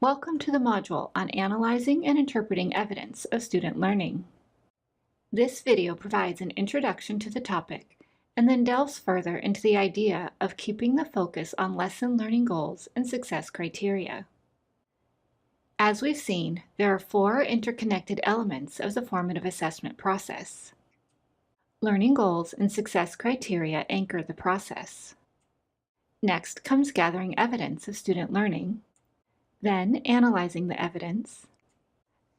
Welcome to the module on analyzing and interpreting evidence of student learning. This video provides an introduction to the topic and then delves further into the idea of keeping the focus on lesson learning goals and success criteria. As we've seen, there are four interconnected elements of the formative assessment process. Learning goals and success criteria anchor the process. Next comes gathering evidence of student learning, then analyzing the evidence,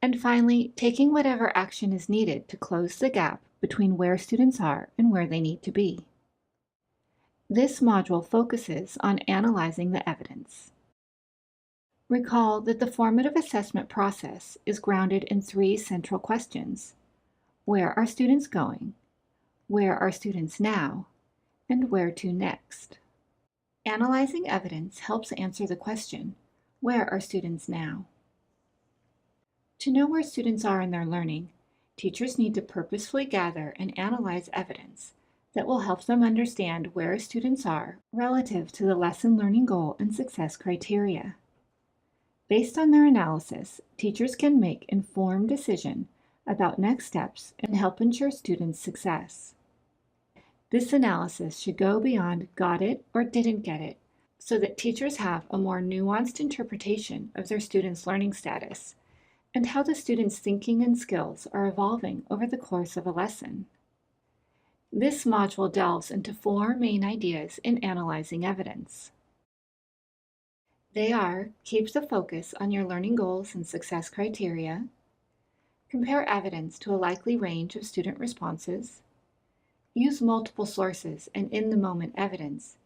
and finally, taking whatever action is needed to close the gap between where students are and where they need to be. This module focuses on analyzing the evidence. Recall that the formative assessment process is grounded in three central questions: where are students going? Where are students now? And where to next? Analyzing evidence helps answer the question, where are students now? To know where students are in their learning, teachers need to purposefully gather and analyze evidence that will help them understand where students are relative to the lesson learning goal and success criteria. Based on their analysis, teachers can make informed decisions about next steps and help ensure students' success. This analysis should go beyond got it or didn't get it, so that teachers have a more nuanced interpretation of their students' learning status and how the students' thinking and skills are evolving over the course of a lesson. This module delves into four main ideas in analyzing evidence. They are: keep the focus on your learning goals and success criteria, compare evidence to a likely range of student responses, use multiple sources and in-the-moment evidence,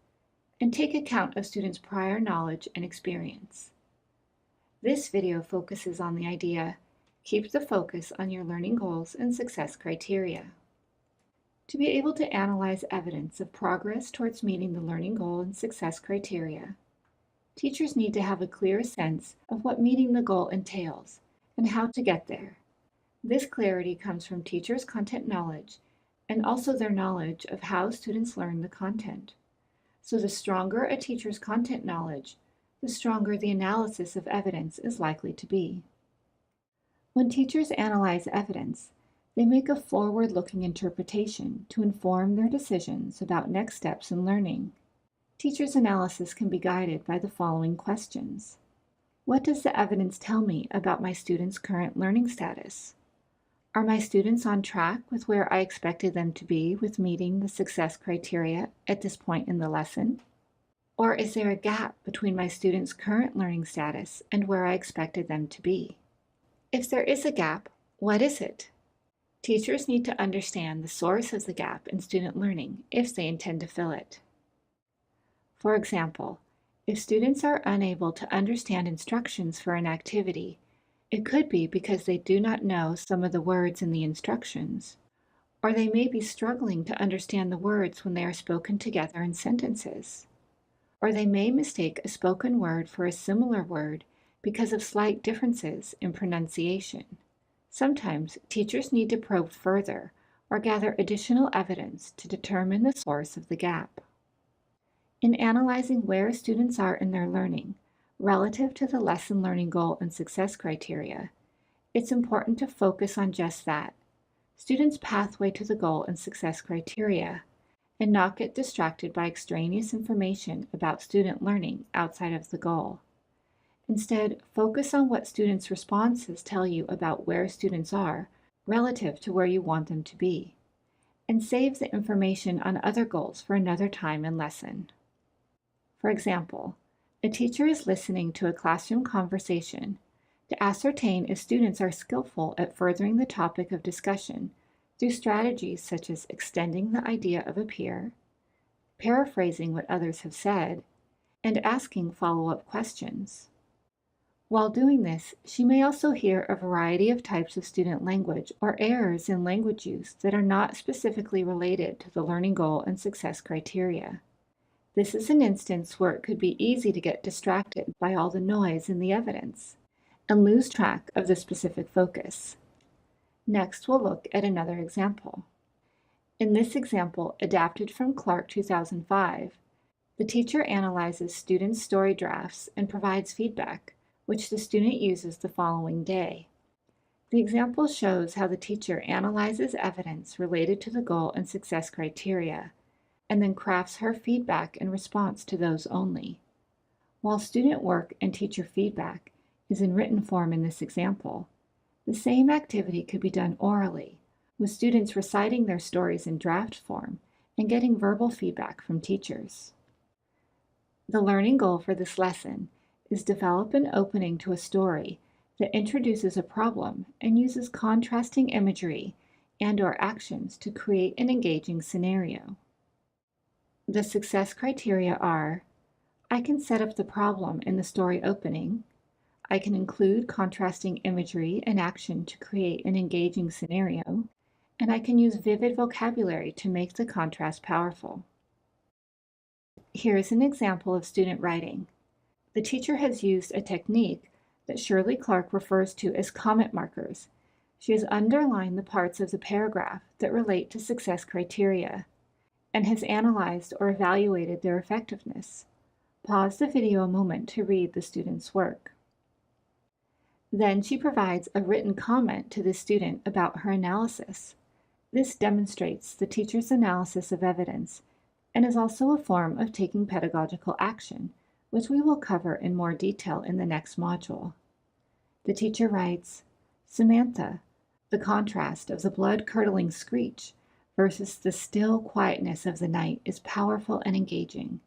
and take account of students' prior knowledge and experience. This video focuses on the idea, keep the focus on your learning goals and success criteria. To be able to analyze evidence of progress towards meeting the learning goal and success criteria, teachers need to have a clear sense of what meeting the goal entails and how to get there. This clarity comes from teachers' content knowledge and also their knowledge of how students learn the content. So the stronger a teacher's content knowledge, the stronger the analysis of evidence is likely to be. When teachers analyze evidence, they make a forward-looking interpretation to inform their decisions about next steps in learning. Teachers' analysis can be guided by the following questions. What does the evidence tell me about my students' current learning status? Are my students on track with where I expected them to be with meeting the success criteria at this point in the lesson? Or is there a gap between my students' current learning status and where I expected them to be? If there is a gap, what is it? Teachers need to understand the source of the gap in student learning if they intend to fill it. For example, if students are unable to understand instructions for an activity, it could be because they do not know some of the words in the instructions, or they may be struggling to understand the words when they are spoken together in sentences, or they may mistake a spoken word for a similar word because of slight differences in pronunciation. Sometimes teachers need to probe further or gather additional evidence to determine the source of the gap. In analyzing where students are in their learning, relative to the lesson learning goal and success criteria, it's important to focus on just that, students' pathway to the goal and success criteria, and not get distracted by extraneous information about student learning outside of the goal. Instead, focus on what students' responses tell you about where students are relative to where you want them to be, and save the information on other goals for another time and lesson. For example, a teacher is listening to a classroom conversation to ascertain if students are skillful at furthering the topic of discussion through strategies such as extending the idea of a peer, paraphrasing what others have said, and asking follow-up questions. While doing this, she may also hear a variety of types of student language or errors in language use that are not specifically related to the learning goal and success criteria. This is an instance where it could be easy to get distracted by all the noise in the evidence and lose track of the specific focus. Next, we'll look at another example. In this example, adapted from Clark 2005, the teacher analyzes students' story drafts and provides feedback, which the student uses the following day. The example shows how the teacher analyzes evidence related to the goal and success criteria, and then crafts her feedback in response to those only. While student work and teacher feedback is in written form in this example, the same activity could be done orally, with students reciting their stories in draft form and getting verbal feedback from teachers. The learning goal for this lesson is develop an opening to a story that introduces a problem and uses contrasting imagery and/or actions to create an engaging scenario. The success criteria are: I can set up the problem in the story opening, I can include contrasting imagery and action to create an engaging scenario, and I can use vivid vocabulary to make the contrast powerful. Here is an example of student writing. The teacher has used a technique that Shirley Clark refers to as comment markers. She has underlined the parts of the paragraph that relate to success criteria and has analyzed or evaluated their effectiveness. Pause the video a moment to read the student's work. Then she provides a written comment to the student about her analysis. This demonstrates the teacher's analysis of evidence and is also a form of taking pedagogical action, which we will cover in more detail in the next module. The teacher writes, Samantha, the contrast of the blood-curdling screech versus the still quietness of the night is powerful and engaging.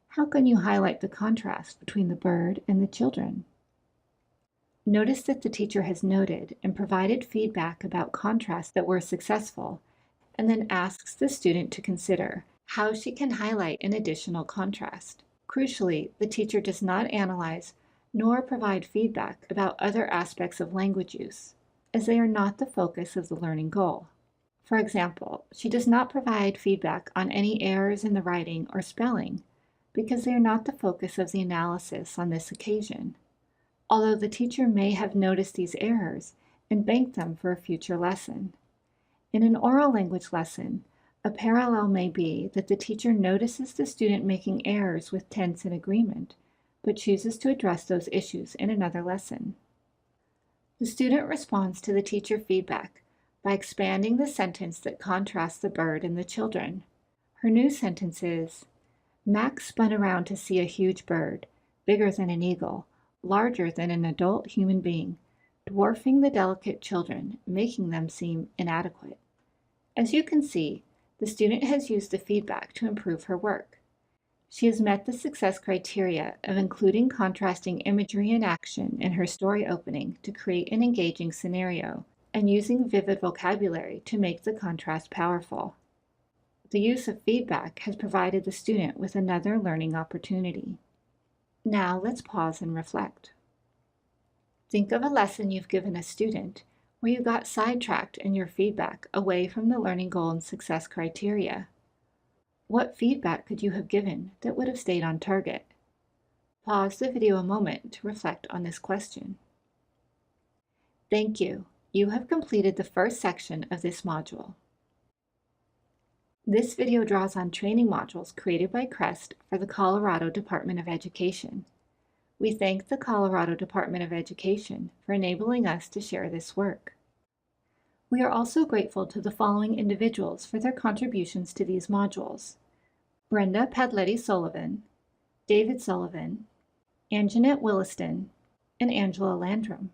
How can you highlight the contrast between the bird and the children? Notice that the teacher has noted and provided feedback about contrasts that were successful, and then asks the student to consider how she can highlight an additional contrast. Crucially, the teacher does not analyze nor provide feedback about other aspects of language use, as they are not the focus of the learning goal. For example, she does not provide feedback on any errors in the writing or spelling, because they are not the focus of the analysis on this occasion, although the teacher may have noticed these errors and banked them for a future lesson. In an oral language lesson, a parallel may be that the teacher notices the student making errors with tense and agreement, but chooses to address those issues in another lesson. The student responds to the teacher feedback by expanding the sentence that contrasts the bird and the children. Her new sentence is, Max spun around to see a huge bird, bigger than an eagle, larger than an adult human being, dwarfing the delicate children, making them seem inadequate. As you can see, the student has used the feedback to improve her work. She has met the success criteria of including contrasting imagery and action in her story opening to create an engaging scenario, and using vivid vocabulary to make the contrast powerful. The use of feedback has provided the student with another learning opportunity. Now let's pause and reflect. Think of a lesson you've given a student where you got sidetracked in your feedback away from the learning goal and success criteria. What feedback could you have given that would have stayed on target? Pause the video a moment to reflect on this question. Thank you. You have completed the first section of this module. This video draws on training modules created by CRESST for the Colorado Department of Education. We thank the Colorado Department of Education for enabling us to share this work. We are also grateful to the following individuals for their contributions to these modules: Brenda Padletti-Sullivan, David Sullivan, Anjanette Williston, and Angela Landrum.